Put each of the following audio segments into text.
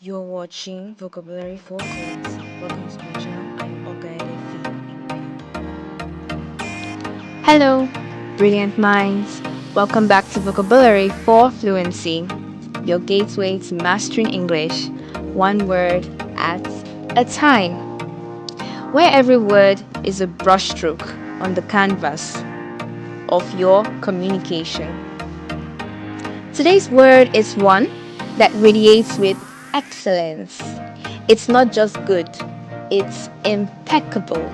You're watching Vocabulary for Fluency. Welcome to my channel. I'm OGAR-EDE Faith Iripia. Hello, brilliant minds. Welcome back to Vocabulary for Fluency, your gateway to mastering English, one word at a time, where every word is a brushstroke on the canvas of your communication. Today's word is one that radiates with excellence. It's not just good, it's impeccable.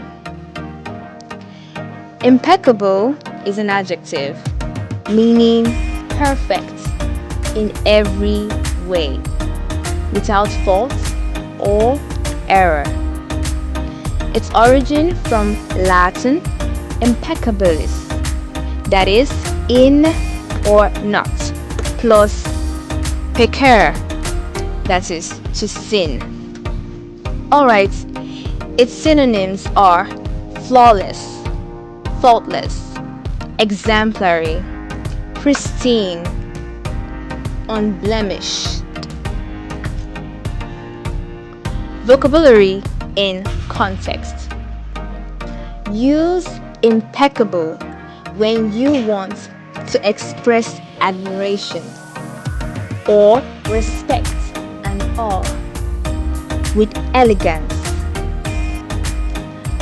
Impeccable is an adjective meaning perfect in every way, without fault or error. Its origin from Latin impeccabilis, that is, in or not, plus peccare, that is, to sin. Alright, its synonyms are flawless, faultless, exemplary, pristine, unblemished. Vocabulary in context. Use impeccable when you want to express admiration or respect and awe with elegance,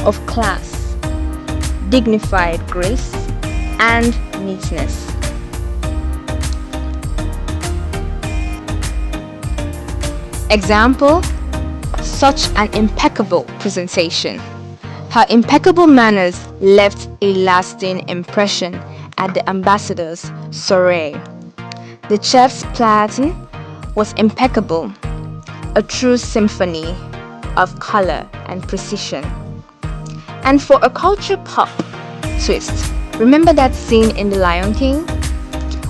of class, dignified grace, and neatness. Example: such an impeccable presentation. Her impeccable manners left a lasting impression at the ambassador's soiree. The chef's plating was impeccable, a true symphony of color and precision. And for a culture pop twist, remember that scene in The Lion King?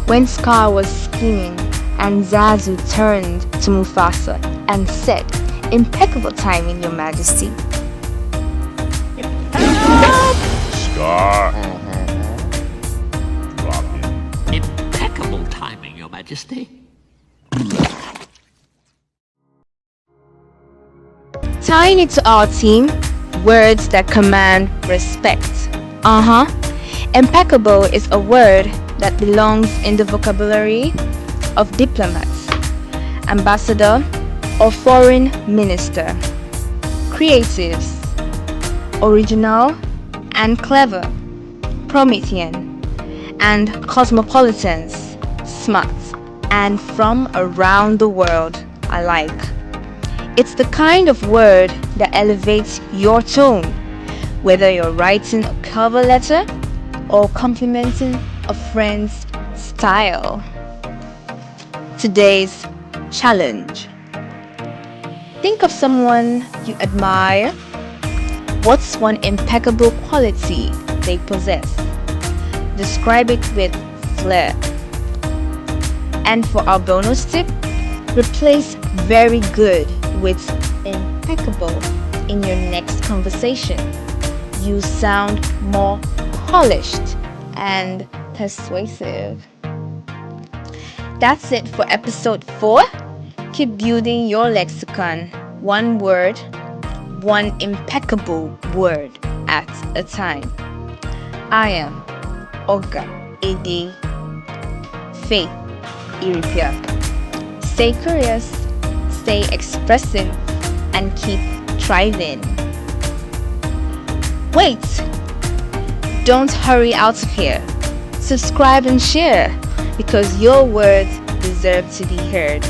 When Scar was scheming and Zazu turned to Mufasa and said, "Impeccable timing, Your Majesty." Scar. Drop in. Impeccable timing, Your Majesty. Tying it to our theme, words that command respect. Impeccable is a word that belongs in the vocabulary of diplomats, ambassador, or foreign minister, creatives, original and clever, Promethean, and cosmopolitans, smart, and from around the world alike. It's the kind of word that elevates your tone, whether you're writing a cover letter or complimenting a friend's style. Today's challenge. Think of someone you admire. What's one impeccable quality they possess? Describe it with flair. And for our bonus tip, replace very good with impeccable in your next conversation. You sound more polished and persuasive. That's it for episode 4. Keep building your lexicon, one word, one impeccable word at a time. I am OGAR-EDE Faith Iripia. Stay curious, stay expressive, and keep thriving. Wait! Don't hurry out of here. Subscribe and share, because your words deserve to be heard.